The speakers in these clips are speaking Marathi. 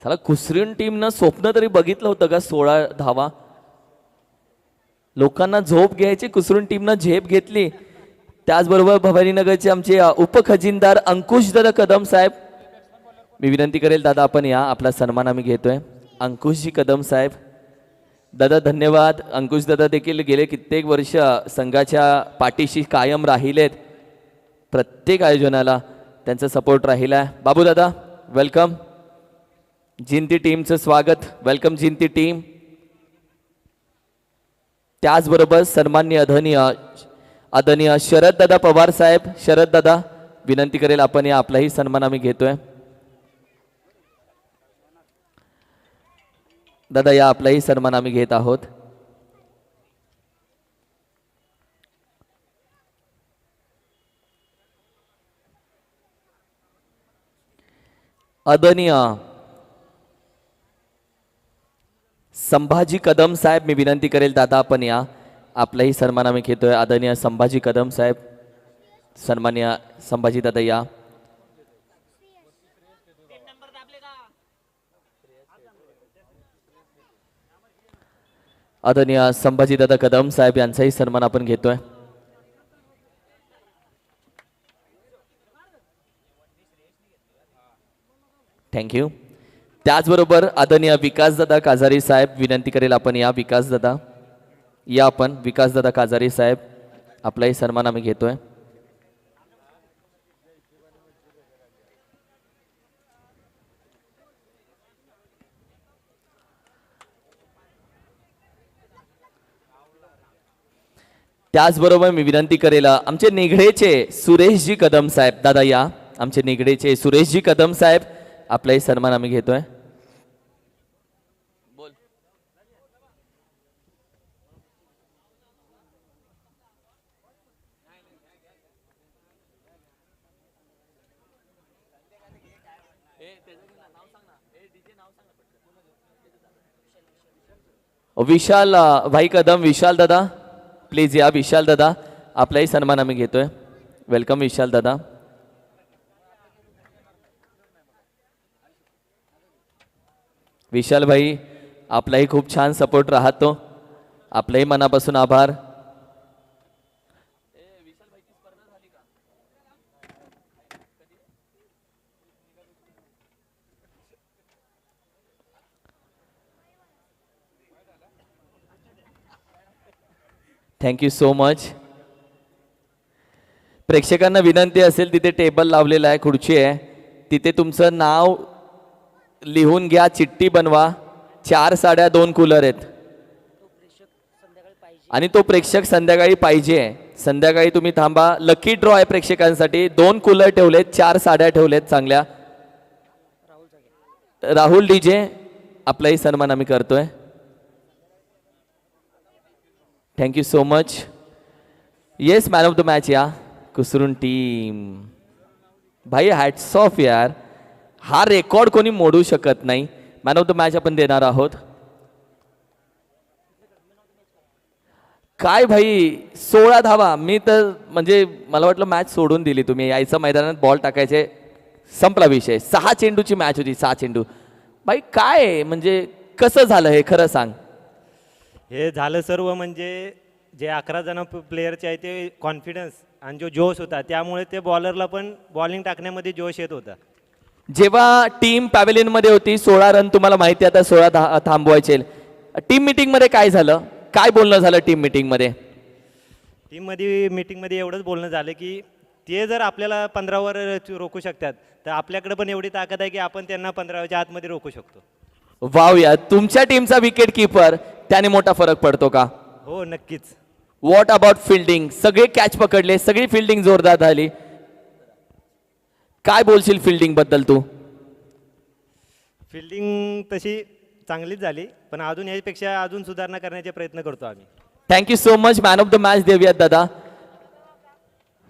त्याला कुसरीन टीमनं स्वप्न तरी बघितलं होतं का 16 धावा. लोकांना झोप घ्यायची, कुसरून टीमनं झेप घेतली. त्याचबरोबर भवानीनगरचे आमचे उपखजिनदार अंकुश दादा कदम साहेब, मी विनंती करेल दादा आपण या, आपला सन्मान आम्ही घेतोय. अंकुशजी कदम साहेब दादा धन्यवाद. अंकुश दादा देखील गेले कित्येक वर्ष संघाच्या पाठीशी कायम राहिलेत. प्रत्येक आयोजनाला त्यांचा सपोर्ट राहिला. बाबू दादा वेलकम. जिंती टीमचं स्वागत, वेलकम जिंती टीम. त्याचबरोबर सन्माननीय आदरणीय शरद दादा पवार साहेब, शरद दादा विनंती करेल आपण या, आपलाही सन्मान आम्ही घेतोय. दादा या, आपलाही सन्मान आम्ही घेत आहोत. आदरणीय संभाजी कदम साहेब, मी विनंती करेल दादा आपण या, आपलाही सन्मान आम्ही घेतोय. आदरणीय संभाजी कदम साहेब, सन्माननीय संभाजी दादा या. आदरणीय संभाजी दादा कदम साहेब यांचाही सन्मान आपण घेतोय. थँक्यू. त्याचबरोबर आदरणीय विकासदादा काजारी साहेब, विनंती करेल आपण या. विकासदादा या, आपण विकासदादा काजारी साहेब, आपलाही सन्मान आम्ही घेतोय. त्याचबरोबर मी विनंती करेल आमचे निगडेचे सुरेशजी कदम साहेब, दादा या, आमचे निगडेचे सुरेशजी कदम साहेब, आपलाही सन्मान आम्ही घेतोय. विशाल भाई कदम, विशाल दादा प्लीज या. विशाल दादा आपलाही सन्मान आम्ही घेतोय. वेलकम विशाल दादा. विशाल भाई आपलाही खूप छान सपोर्ट राहतो, आपलाही मनापासून आभार. Thank you so much. प्रेक्षकांना विनंती असेल, तिथे टेबल लावलेला आहे, खुर्ची आहे, तिथे तुमचं नाव लिहून घ्या, चिठ्ठी बनवा. 4 साड्या 2 कूलर आहेत आणि तो प्रेक्षक संध्याकाळी पाहिजे. संध्याकाळी तुम्ही थांबा. लकी ड्रॉ आहे प्रेक्षकांसाठी. 2 कूलर ठेवलेत, 4 साड्या ठेवलेत चांगल्या. राहुल डीजे आपलाही सन्मान आम्ही करतोय. Thank you so much. Yes man of the match या, कुसरून टीम. भाई हॅट्स ऑफ यार, हा रेकॉर्ड कोणी मोडू शकत नाही. मॅन ऑफ द मॅच आपण देणार आहोत. काय भाई 16 धावा. मी तर म्हणजे मला वाटलं मॅच सोडून दिली तुम्ही. यायचं मैदानात बॉल टाकायचे, संपला विषय. 6 चेंडूची मॅच होती, 6 चेंडू. भाई काय म्हणजे कसं झालं हे खरं सांग. हे झालं सर्व म्हणजे जे 11 जण प्लेयरचे आहे ते कॉन्फिडन्स आणि जो जोश होता, त्यामुळे ते बॉलरला पण बॉलिंग टाकण्यामध्ये जोश येत होता. जेव्हा टीम पॅव्हेलियन मध्ये होती, 16 रन तुम्हाला माहिती आहे, आता 16 थांबवायचे. टीम मीटिंग मध्ये काय झालं, काय बोलणं झालं टीम मीटिंग मध्ये? मीटिंगमध्ये एवढंच बोलणं झालं की ते जर आपल्याला 15वर रोखू शकतात, तर आपल्याकडे पण एवढी ताकद आहे की आपण त्यांना 15च्या आतमध्ये रोखू शकतो. वाव या, तुमच्या टीमचा विकेट किपर, त्याने मोठा फरक पडतो का? हो नक्कीच. What about fielding? सगळे कॅच पकडले, सगळी फिल्डिंग जोरदार झाली. काय बोलशील फिल्डिंग बद्दल तू? फिल्डिंग तशी चांगलीच झाली, पण अजून यापेक्षा अजून सुधारणा करण्याचे प्रयत्न करतो आम्ही. Thank you so much. Man of the match देऊयात दादा.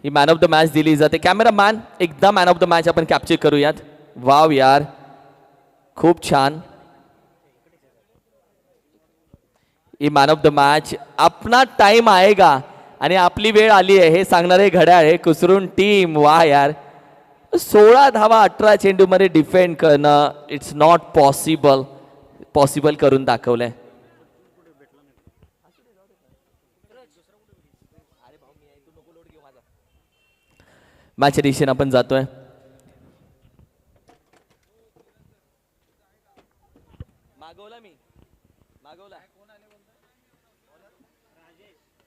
ही मॅन ऑफ द मॅच दिली जाते. कॅमेरा मॅन एकदा मॅन ऑफ द मॅच आपण कॅप्चर करूयात. वाव यार, खूप छान. ही मॅन ऑफ द मॅच. अपना टाइम आएगा आणि आपली वेळ आली आहे हे सांगणारे घड्याळ आहे कुसरून टीम. वाह यार, 16 धावा 18 चेंडूमध्ये डिफेंड करणं इट्स नॉट पॉसिबल करून दाखवलंय. मॅचच्या दिशेने आपण जातोय.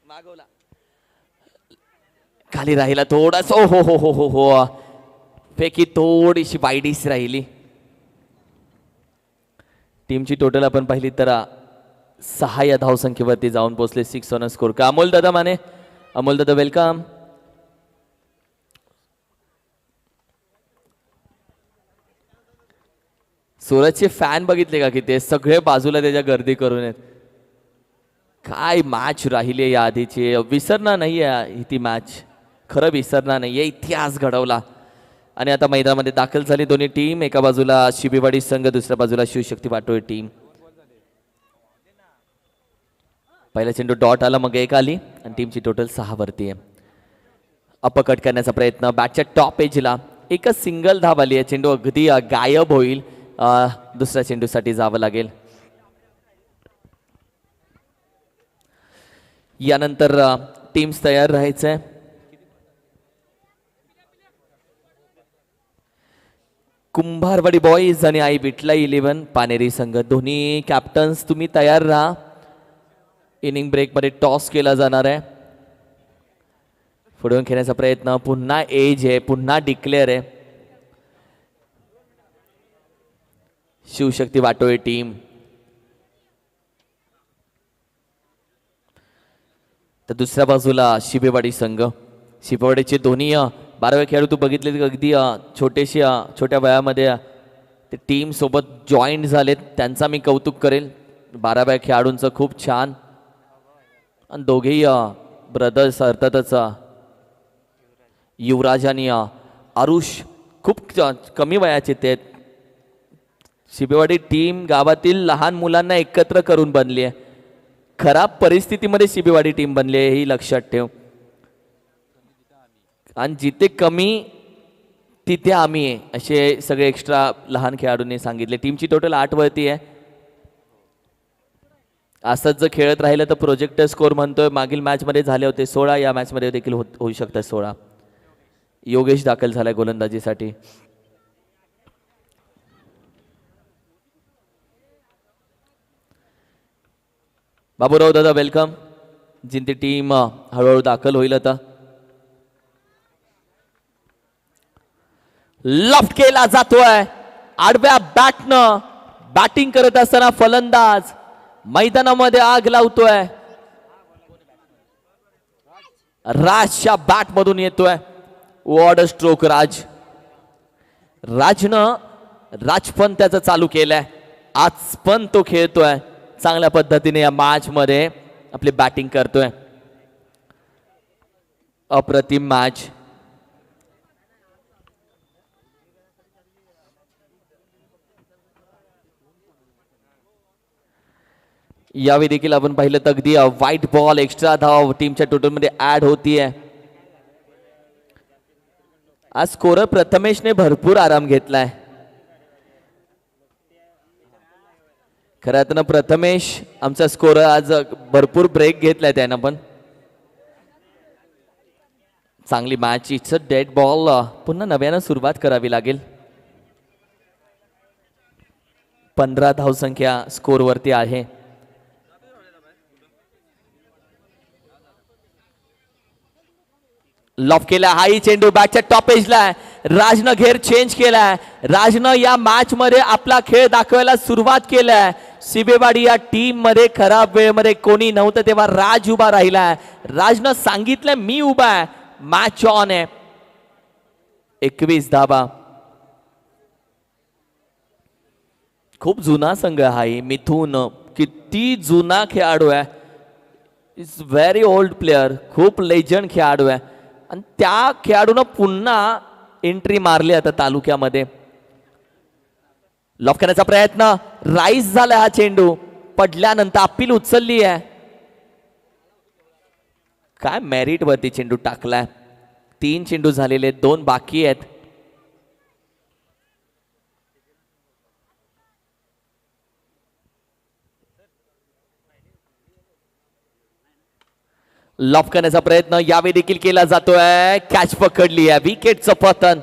मागवला खाली राहिला थोडास. ओ हो हो हो हो हो पैकी थोडीशी वाईडीस राहिली. टीमची टोटल आपण पाहिली तर 6 या धावसंख्येवरती जाऊन पोहोचले. 6 ऑन स्कोर. का अमोल दादा माने. अमोल दादा वेलकम. सूरजचे फॅन बघितले का की ते सगळे बाजूला त्याच्या गर्दी करून आहेत. काय मॅच राहिली या आधीची. विसरणार नाहीये ती मॅच. खरं विसरणार नाहीये. इतिहास घडवला. आणि आता मैदानामध्ये दाखल झाली दोन्ही टीम. एका बाजूला शिबेवाडी संघ, दुसऱ्या बाजूला शिवशक्ती वाटोळी टीम. पहिला चेंडू डॉट आला, मग एक आली आणि टीमची टोटल 6 वरती आहे. अपकट करण्याचा प्रयत्न बॅटच्या टॉप एजला. एकच सिंगल धाव आली आहे. चेंडू अगदी गायब होईल. दुसऱ्या चेंडूसाठी जावं लागेल. यानंतर टीम्स तयार राहायचंय. कुंभारवाडी बॉईज आणि आई बिटला 11 पानेरी संघ. दोन्ही कॅप्टन्स तुम्ही तयार राहा. इनिंग ब्रेकमध्ये टॉस केला जाणार आहे. पुढून खेळण्याचा प्रयत्न. पुन्हा एज आहे, पुन्हा डिक्लेअर आहे. शिवशक्ती वाटोळी टीम. तर दुसऱ्या बाजूला शिबेवाडी संघ. शिबेवाडीचे दोन्ही 12वे खेळाडू तू बघितले अगदी छोट्या वयामध्ये ते टीम सोबत जॉईंट झालेत. त्यांचा मी कौतुक करेल. 12व्या खेळाडूंचं खूप छान. आणि दोघेही ब्रदर्स अर्थातच युवराज आणि आरुष खूप कमी वयाचे ते. शिबेवाडी टीम गावातील लहान मुलांना एकत्र करून बनली आहे. खराब परिस्थितीमध्ये शिबेवाडी टीम बनली आहे, ही लक्षात ठेव. आणि जिथे कमी तिथे आम्ही आहे असे सगळे एक्स्ट्रा लहान खेळाडूंनी सांगितले. टीमची टोटल 8 वरती आहे. असंच जर खेळत राहिलं तर प्रोजेक्टर स्कोर म्हणतोय मागील मॅचमध्ये झाले होते 16. या मॅचमध्ये देखील होऊ शकतात 16. योगेश दाखल झालाय गोलंदाजीसाठी. बाबूराव दादा वेलकम. जिंती टीम हळूहळू दाखल होईल आता. लफ्ट केला जातोय. आडव्या बॅटनं बॅटिंग करत असताना फलंदाज मैदानामध्ये आग लावतोय. राजच्या बॅट मधून येतोय. वॉर्ड स्ट्रोक राजनं राजपण त्याचं चालू केलंय. आज पण तो खेळतोय चांगल्या पद्धतीने. या मॅच मध्ये आपली बॅटिंग करतोय. अप्रतिम मॅच. यावेळी देखील आपण पाहिलं तर अगदी व्हाईट बॉल एक्स्ट्रा धाव टीमच्या टोटल मध्ये ऍड होतीये. आज स्कोरर प्रथमेशने भरपूर आराम घेतलाय. खरं तर प्रथमेश आमचा स्कोरर आज भरपूर ब्रेक घेतलाय त्यानं. पण चांगली match. It's a dead ball. पुन्हा नव्यानं सुरुवात करावी लागेल. 15 धावसंख्या स्कोर वरती आहे. लॉफ केला. हाई चेंडू बॅटच्या टॉप एजला आहे. राजनं घेर चेंज केलाय. राजनं या मॅच मध्ये आपला खेळ दाखवायला सुरुवात केलाय. सिबेवाडी या टीम मध्ये खराब वेळेमध्ये कोणी नव्हतं तेव्हा राज उभा राहिलाय. राजनं सांगितलं मी उभा आहे. मॅच ऑन आहे. 21 धाबा. खूप जुना संघ आहे मिथून. किती जुना खेळाडू आहे. Is very old player. खूप लेजंड खेळाडू आहे. आणि त्या खेळाडूनं पुन्हा एंट्री मारली आता तालुक्यामध्ये. लॉफ करण्याचा प्रयत्न. राईस झाला हा चेंडू. पडल्यानंतर अपील उचलली आहे. काय मेरिट वरती चेंडू टाकलाय. 3 चेंडू झालेले, 2 बाकी आहेत. लॉफ करण्याचा प्रयत्न यावेळी देखील केला जातोय. कॅच पकडली आहे, विकेटचं पतन.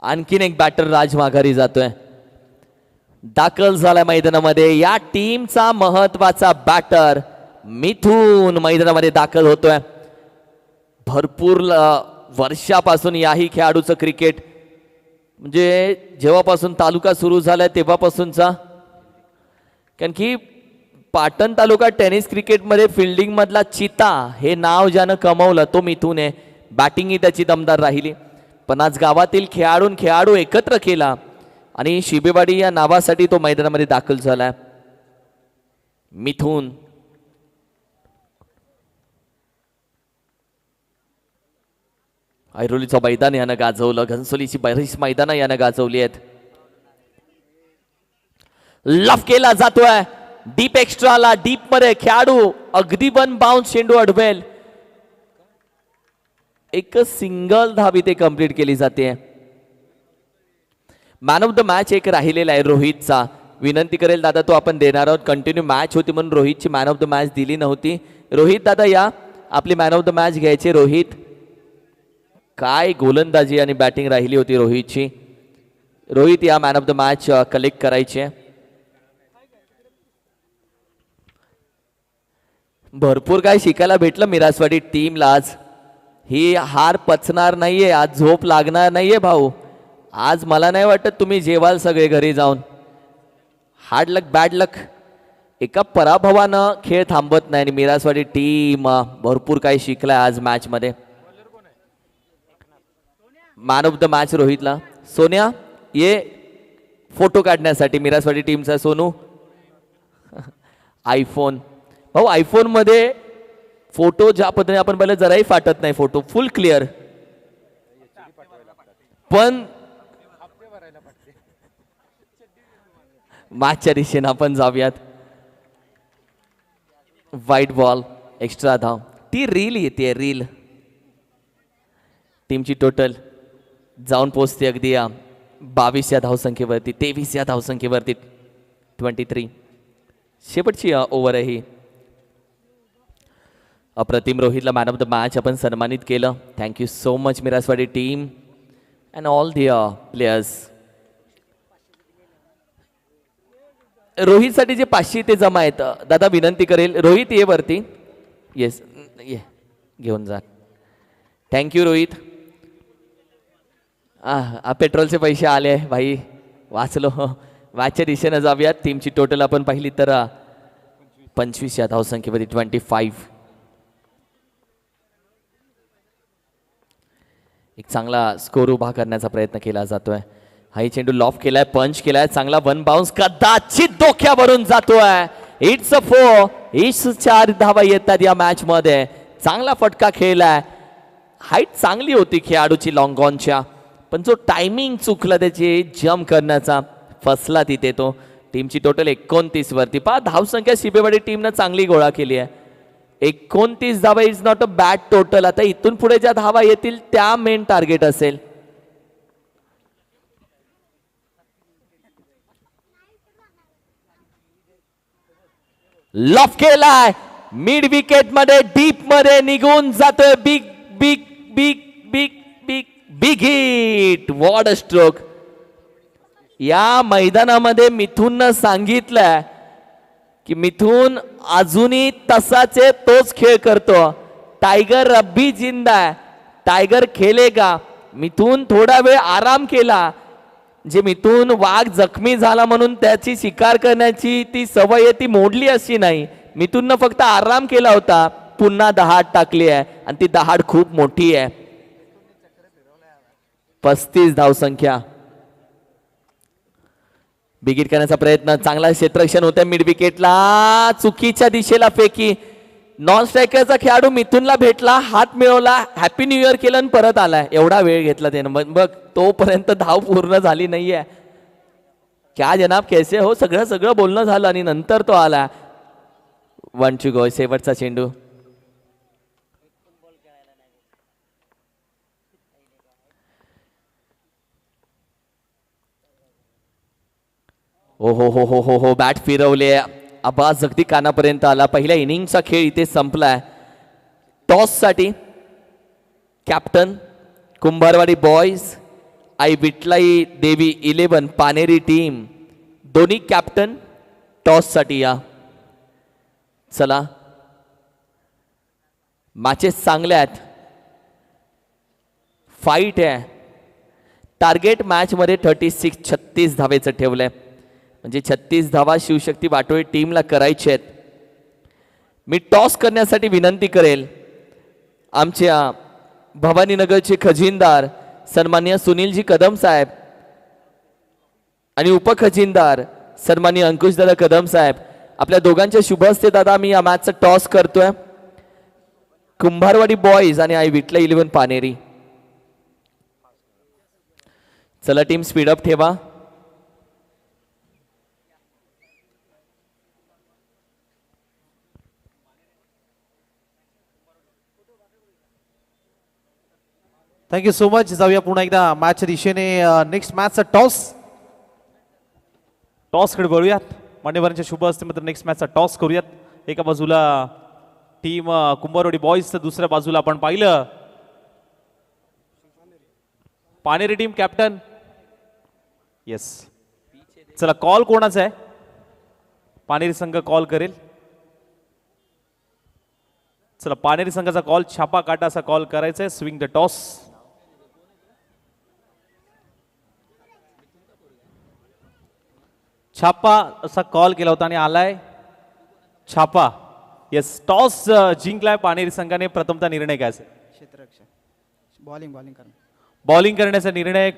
आणखीन एक बॅटर राज माघारी जातोय, दाखल झालाय मैदानामध्ये. या टीमचा महत्वाचा बॅटर मिथून मैदानामध्ये दाखल होतोय. भरपूर वर्षापासून याही खेळाडूचं क्रिकेट, म्हणजे जेव्हापासून तालुका सुरू झालाय तेव्हापासूनचा, कारण की पाटण तालुका टेनिस क्रिकेटमध्ये फिल्डिंग मधला चिता हे नाव ज्यानं कमवलं तो मिथून आहे. बॅटिंगही त्याची दमदार राहिली, पण आज गावातील खेळाडू एकत्र केला आणि शिबेवाडी या नावासाठी तो मैदानामध्ये दाखल झालाय. मिथून ऐरोलीचं मैदान यानं गाजवलं, घनसोलीची बरीच मैदानं यानं गाजवली आहेत. लफ केला जातोय डीप एक्स्ट्राला, डीप मध्ये खेळाडू अगदी वन बाउन्स चेंडू अडवेल. एक सिंगल धाव इथे कंप्लीट केली जाते. मॅन ऑफ द मॅच एक राहिलेला आहे रोहितचा. विनंती करेल दादा तो आपण देणार आहोत. कंटिन्यू मॅच होती म्हणून रोहितची मॅन ऑफ द मॅच दिली नव्हती. रोहित दादा या, आपली मॅन ऑफ द मॅच घ्यायचे. रोहित, काय गोलंदाजी आणि बॅटिंग राहिली होती रोहितची. रोहित या man of the match collect करायचे. भरपूर काय शिकायला भेटलं मिरासवाडी टीमला आज. ही हार पचणार नाहीये, आज झोप लागणार नाहीये भाऊ. आज मला नाही वाटत तुम्ही जेवाल सगळे घरी जाऊन. हार्ड लक बॅड लक, एका पराभवानं खेळ थांबत नाही आणि मिरासवाडी टीम भरपूर काही शिकलाय आज मॅच मध्ये. मॅन ऑफ द मॅच रोहितला. सोन्या ये फोटो काढण्यासाठी मिरासवाडी टीमचा. सोनू आयफोन भाऊ, आयफोन मध्ये फोटो ज्या पद्धतीने आपण पहिले जराही फाटत नाही, फोटो फुल क्लिअर. पण मॅचच्या दिशेने आपण जाऊयात. व्हाईट बॉल, एक्स्ट्रा धाव, ती रील येते रील. टीमची टोटल जाऊन पोचते अगदी 22 या धावसंख्येवरती, 23 या धावसंख्येवरती. 23 शेवटची ओव्हर आहे ही. अप्रतिम रोहितला मॅन ऑफ द मॅच आपण सन्मानित केलं. Thank you so much Miraswadi team and all the players. रोहितसाठी जे 500 ते जमा आहेत दादा, विनंती करेल रोहित ये वरती. येस ये घेऊन जा. थँक्यू रोहित. पेट्रोलचे पैसे आले भाई, वाचलो. मॅचच्या दिशेनं जाऊयात. टीमची टोटल आपण पाहिली तर 25 या धावसंख्येमध्ये 25. एक चांगला स्कोर उभा करण्याचा प्रयत्न केला जातोय. हाही चेंडू लॉफ केलाय, पंच केलाय, चांगला वन बाउन्स कदाचित डोक्यावरून जातोय. It's a 4. इट्स 4 धावा येतात या मॅच मध्ये. चांगला फटका खेळलाय. हाईट चांगली होती खेळाडूची लॉंगॉनच्या, पण जो टायमिंग चुकला त्याची जम्प करण्याचा, फसला तिथे तो. टीमची टोटल 29 वरती. पहा धावसंख्या शिबेवाडी टीमनं चांगली गोळा केली आहे. 29 धावा is not a bad total. आता इथून पुढे ज्या धावा येतील त्या मेन टार्गेट असेल. लॉफ केलाय मिड विकेट मध्ये, डीप मध्ये निघून जातोय. Big big big big big big hit. What a stroke. या मैदानामध्ये मिथूननं सांगितलंय की मिथून अजूनही तसाचे तोच खेळ करतो. टायगर रब्बी जिंदा है, टायगर खेलेगा. मिथून थोडा वेळ आराम केला. जे मिथून वाघ जखमी झाला म्हणून त्याची शिकार करण्याची ती सवय ती मोडली अशी नाही. मिथूननं फक्त आराम केला होता. पुन्हा दहाड टाकली आहे आणि ती दहाड खूप मोठी आहे. 35 धावसंख्या. बिगिट करण्याचा प्रयत्न, चांगला क्षेत्ररक्षण होतं मिड विकेटला. चुकीच्या दिशेला फेकी. नॉन स्ट्रायकरचा खेळाडू मिथूनला भेटला, हात मिळवला, हॅपी न्यू इयर केलं आणि परत आलाय. एवढा वेळ घेतला त्यानं. बघ तोपर्यंत धाव पूर्ण झाली नाहीये. क्या जनाब कैसे हो, सगळं बोलणं झालं आणि नंतर तो आला. 1 to go. शेवटचा चेंडू. ओ हो हो हो हो हो बॅट फिरवले, आवाज अगदी कानापर्यंत आला. पहिल्या इनिंगचा खेळ इथे संपलाय. टॉससाठी कॅप्टन कुंभारवाडी बॉयज, आई विठलाई देवी 11 पानेरी टीम, दोन्ही कॅप्टन टॉससाठी या. चला, मॅचेस चांगल्या आहेत, फाईट आहे. टार्गेट मॅच मध्ये 36 धावेचं ठेवलंय, म्हणजे 36 धावा शिवशक्ती वाटोळी टीमला करायचे आहेत. मी टॉस करण्यासाठी विनंती करेल आमच्या भवानीनगरचे खजिनदार सन्माननीय सुनीलजी कदम साहेब आणि उपखजिनदार सन्माननीय अंकुशदादा कदम साहेब, आपल्या दोघांच्या शुभ हस्ते दादा मी या मॅचचा टॉस करतोय. कुंभारवाडी बॉयज आणि आई विठला 11 पानेरी. चला टीम स्पीडअप ठेवा. Thank you so much. जाऊया पुन्हा एकदा मॅचच्या दिशेने. नेक्स्ट मॅचचा टॉसकडे वळूयात. मान्यवरांच्या शुभ हस्ते मात्र नेक्स्ट मॅचचा टॉस करूयात. एका बाजूला टीम कुंभारवाडी बॉईज, तर दुसऱ्या बाजूला आपण पाहिलं पानेरी टीम कॅप्टन. येस, चला कॉल कोणाचा आहे? पानेरी संघ कॉल करेल. चला पानेरी संघाचा कॉल, छापा काटा असा कॉल करायचा आहे. Swing the toss. छापा असा कॉल केला होता आणि आलाय छापा. येस, टॉस जिंकलाय पानेरी संघाने. प्रथमतः निर्णय काय असेल? क्षेत्ररक्षण, बॉलिंग करणं. बॉलिंग करण्याचा निर्णय.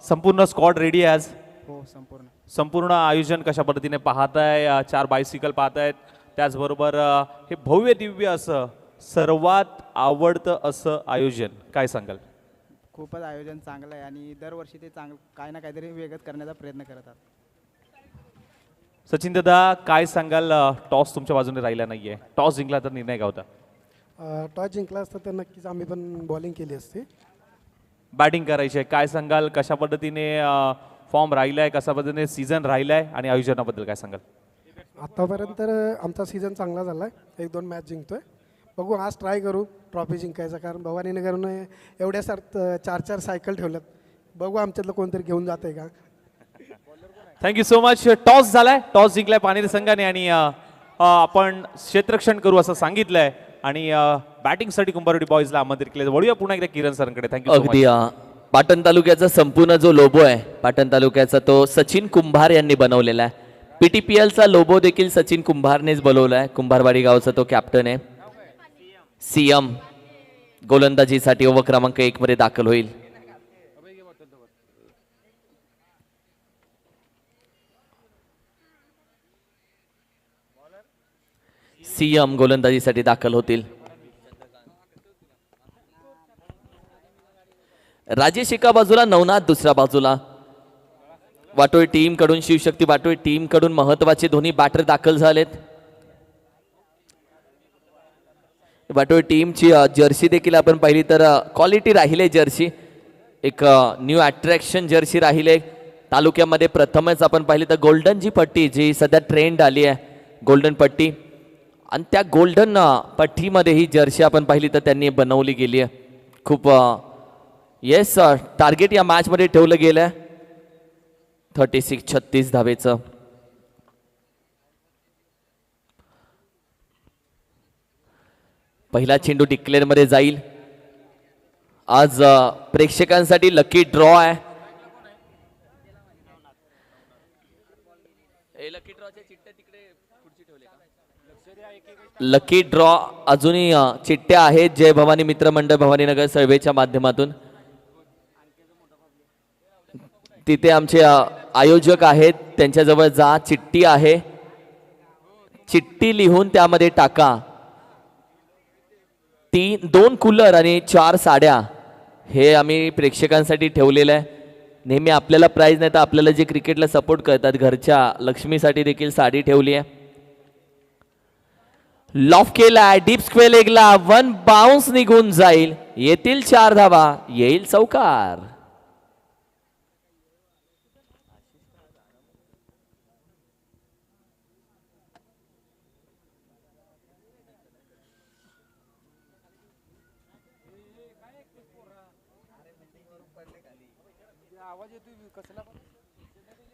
संपूर्ण स्क्वॉड रेडी आहे आज. हो, संपूर्ण. संपूर्ण आयोजन कशा पद्धतीने पाहताय? 4 बायसिकल पाहतायत, त्याचबरोबर हे भव्य दिव्य असं सर्वात आवडतं असं आयोजन, काय सांगाल? खूपच आयोजन चांगलं आहे आणि दरवर्षी ते काय ना काहीतरी वेगळंच करण्याचा प्रयत्न करतात. सचिन दादा काय सांगाल? टॉस तुमच्या बाजूने राहिला नाहीये, टॉस जिंकला तर निर्णय काय होता? टॉस जिंकला असता तर नक्कीच आम्ही पण बॉलिंग केली असती. बॅटिंग करायची आहे, काय सांगाल? कशा पद्धतीने फॉर्म राहिलाय, कशा पद्धतीने सीझन राहिलाय आणि आयोजनाबद्दल काय सांगाल? आत्तापर्यंत तर आमचा सीझन चांगला झाला आहे. 1-2 मॅच जिंकतोय. बघू, आज ट्राय करू ट्रॉफी जिंकायचा, कारण भवानीनगरने एवढ्या 4 सायकल ठेवल्यात. बघू आमच्यातलं कोणतरी घेऊन जात आहे का. Thank you so much. टॉस झालाय, टॉस जिंकलाय पानेरी संघाने आणि आपण क्षेत्ररक्षण करू असं सांगितलंय आणि बॅटिंगसाठी कुंभारवाडी बॉयजला आमंत्रित केलं. वळूया पुन्हा एकदा किरण सरांकडे. थँक्यू. अगदी पाटण तालुक्याचा संपूर्ण जो लोबो आहे पाटण तालुक्याचा, तो सचिन कुंभार यांनी बनवलेला आहे. PTPLचा लोबो देखील सचिन कुंभारनेच बनवला आहे. कुंभारवाडी गावचा तो कॅप्टन आहे. CM गोलंदाजीसाठी ओव्हर क्रमांक 1 मध्ये दाखल होईल. CM गोलंदाजीसाठी दाखल होतील. राजेश एका बाजूला, नवनाथ दुसऱ्या बाजूला. वाटोळी टीम कडून, शिवशक्ती वाटोळी टीम कडून महत्वाचे दोन्ही बॅटर दाखल झालेत. वाटोळी टीमची जर्सी देखील आपण पाहिली तर क्वालिटी राहिले. जर्सी एक न्यू अट्रॅक्शन जर्सी राहिले. तालुक्यामध्ये प्रथमच आपण पाहिली तर गोल्डन जी पट्टी जी सध्या ट्रेंड आली आहे, गोल्डन पट्टी, आणि त्या गोल्डन पट्टीमध्ये ही जर्सी आपण पाहिली तर त्यांनी बनवली गेली आहे. खूप येस, टार्गेट या मॅचमध्ये ठेवलं गेलं आहे 36 धावेचं. पहिला चेंडू डिक्लेअर मध्ये जाईल. आज प्रेक्षकांसाठी लकी ड्रॉ आहे. लकी ड्रॉ अजूनही चिठ्ठ्या आहेत. जय भवानी मित्र मंडळ भवानीनगर सर्वेच्या माध्यमातून तिथे आमचे आयोजक आहेत, त्यांच्याजवळ जा. चिठ्ठी आहे, चिठ्ठी लिहून त्यामध्ये टाका. 2 कूलर आणि 4 साड्या हे आम्ही प्रेक्षकांसाठी ठेवलेलं आहे. नेहमी आपल्याला प्राइज नाही तर आपल्याला जे क्रिकेटला सपोर्ट करतात घरच्या लक्ष्मीसाठी देखील साडी ठेवली आहे. लॉफ केला, डीप स्क्वेअर लेगला 1 बाउन्स निघून जाईल. येतील 4 धावा, येईल चौकार.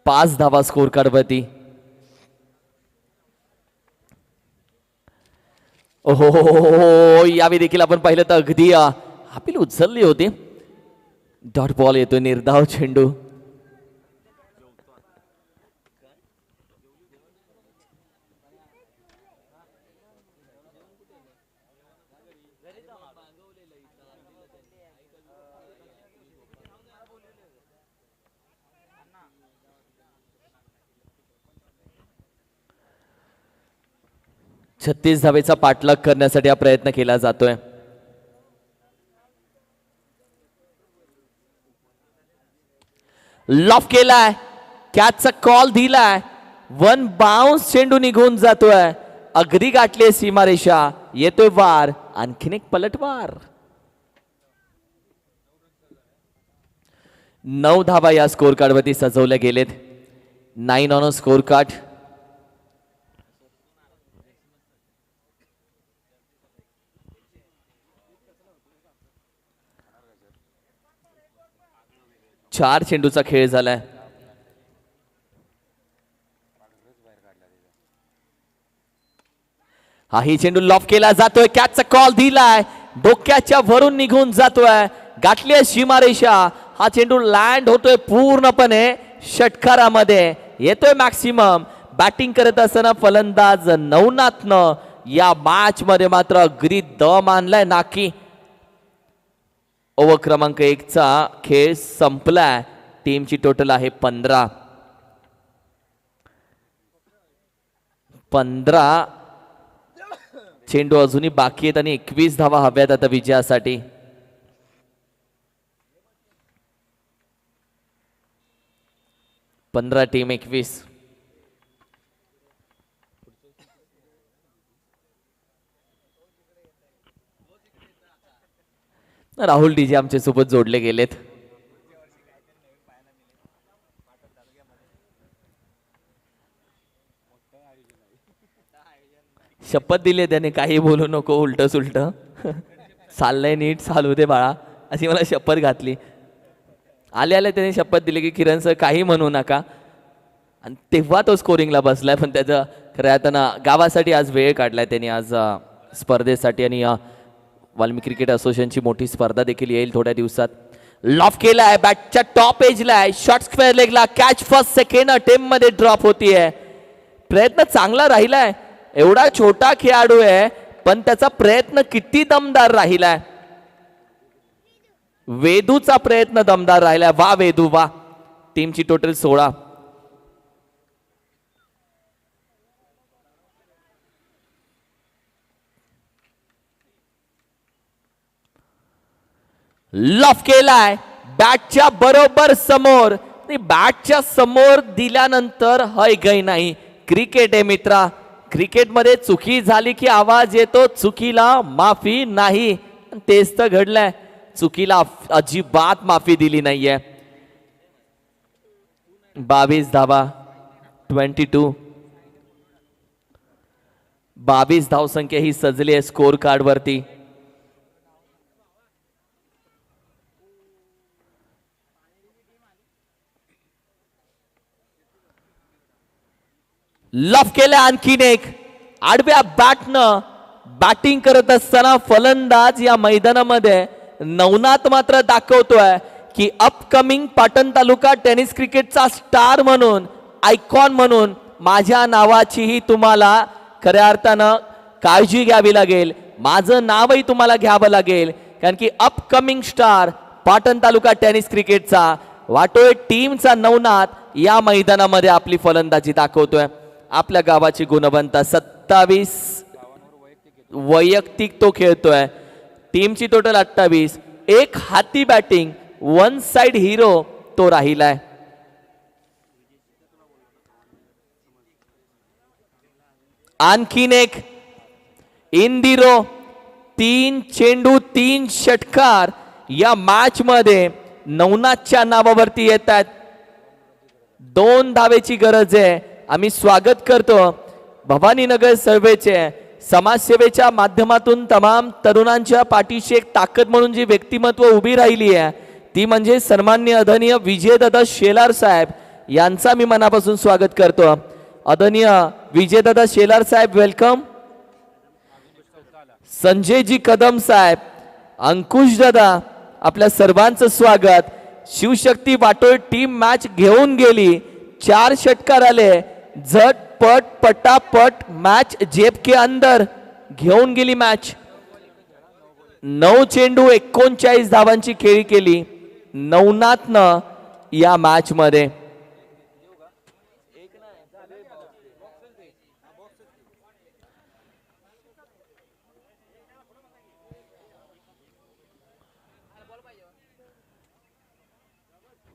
पाच धावा स्कोर कार्डवरती. ओहो, यावेळी देखील आपण पाहिलं तर अगदी आपली उचलली होती. डॉट बॉल येतोय, निर्धाव चेंडू. छत्तीस धावेचा पाठलाग करण्यासाठी हा प्रयत्न केला जातोय. लॉफ केलाय, कॅचचा कॉल दिलाय, वन बाउन्स चेंडू निघून जातोय, अगदी गाठली सीमारेषा, येतोय वार, आणखीन एक पलटवार. 9 धावा या स्कोर कार्डवरती सजवल्या गेलेत. 9 ऑन अ स्कोर कार्ड. चार चेंडूचा खेळ झालाय. हाही चेंडू लॉफ केला जातोय, कॅचचा कॉल दिलाय, डोक्याच्या वरून निघून जातोय, गाठली आहे सीमारेषा. हा चेंडू लँड होतोय पूर्णपणे षटकारामध्ये, येतोय मॅक्सिमम. बॅटिंग करत असताना फलंदाज नवनाथनं या मॅच मध्ये मात्र अगदी दम आणलाय नाकी. ओव्हर क्रमांक 1 चा खेळ संपलाय. टीमची टोटल आहे 15. 15 चेंडू अजूनही बाकी आहेत आणि 21 धावा हव्यात आता विजयासाठी. पंधरा टीम 21. राहुल डीजे आमच्या सोबत जोडले गेलेत. शपथ दिली त्याने, काही बोलू नको, उलट सुलट चाललंय नीट चालू दे बाळा, अशी मला शपथ घातली. आले आले त्याने शपथ दिली की किरण सर काही म्हणू नका, आणि तेव्हा तो स्कोरिंगला बसलाय. पण त्याचं खरं आता गावासाठी आज वेळ काढलाय त्यांनी, आज स्पर्धेसाठी. आणि वाल्मिकी क्रिकेट असोसिएशनची मोठी स्पर्धा देखील येईल थोड्या दिवसात. लॉफ केलाय, बॅटच्या टॉप एजला आहे, शॉर्ट स्क्वेअर लेगला, कॅच फर्स्ट सेकंड अटेम्प्ट मध्ये ड्रॉप होतीये. प्रयत्न चांगला राहिलाय, एवढा छोटा खेळाडू आहे पण त्याचा प्रयत्न किती दमदार राहिलाय. वेदूचा प्रयत्न दमदार राहिलाय. वा वेदू वा. टीमची टोटल 16. लॉफ केलाय, बॅटच्या बरोबर समोर. बॅटच्या समोर दिल्यानंतर हय गय नाही. क्रिकेट आहे मित्रा, क्रिकेटमध्ये चुकी झाली की आवाज येतो, चुकीला माफी नाही. तेच तर घडलंय, चुकीला अजिबात माफी दिली नाहीये. 22 धावा 22. 22 धावसंख्या ही सजली आहे स्कोर कार्ड वरती. लॉफ केलं आणखीन एक. आडव्या बॅटनं बॅटिंग करत असताना फलंदाज या मैदानामध्ये नवनाथ मात्र दाखवतोय की अपकमिंग पाटण तालुका टेनिस क्रिकेटचा स्टार म्हणून, आयकॉन म्हणून माझ्या नावाचीही तुम्हाला खऱ्या अर्थानं काळजी घ्यावी लागेल. माझं नावही तुम्हाला घ्यावं लागेल, कारण की अपकमिंग स्टार पाटण तालुका टेनिस क्रिकेटचा वाटोय टीमचा नवनाथ या मैदानामध्ये आपली फलंदाजी दाखवतोय. आपल्या गावाची गुणवंत 27 वैयक्तिक तो खेळतोय. टीमची टोटल 28. एक हाती बॅटिंग, वन साइड हिरो तो राहिलाय. आणखीन एक इंदिरो. 3 चेंडू 3 षटकार या मॅच मध्ये नवनाथच्या नावावरती येत आहेत. 2 धावेची गरज आहे. आम्ही स्वागत करतो भवानीनगर सर्वेचे. समाजसेवेच्या माध्यमातून तमाम तरुणांच्या पाठीशी एक ताकद म्हणून जी व्यक्तिमत्व उभी राहिली आहे ती म्हणजे सन्माननीय आदरणीय विजयदादा शेलार साहेब यांचा मी मनापासून स्वागत करतो. आदरणीय विजयदादा शेलार साहेब वेलकम. संजयजी कदम साहेब, अंकुश दादा, आपल्या सर्वांचं स्वागत. शिवशक्ती वाटोळ टीम मॅच घेऊन गेली, 4 षटकार आले, झटपट पटापट मॅच जेब के अंदर घेऊन गेली मॅच. 9 चेंडू 39 धावांची खेळी केली नवनाथनं या मॅच मध्ये.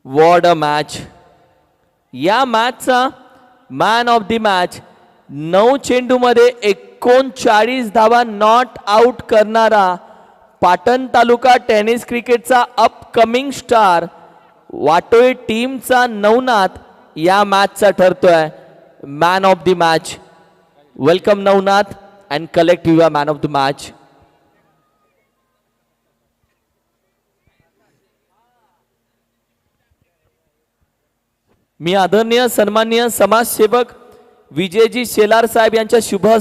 What a match. या मॅचचा मॅन ऑफ द मॅच 9 चेंडू मध्ये 39 धावा नॉट आउट करणारा पाटण तालुका टेनिस क्रिकेटचा अपकमिंग स्टार वाटोळे टीमचा नवनाथ या मॅचचा ठरतोय man of the match. Welcome Navnath and collect your man of the match. मी आदरणीय सन्माननीय समाजसेवक विजयजी शेलार साहेब यांच्या शुभ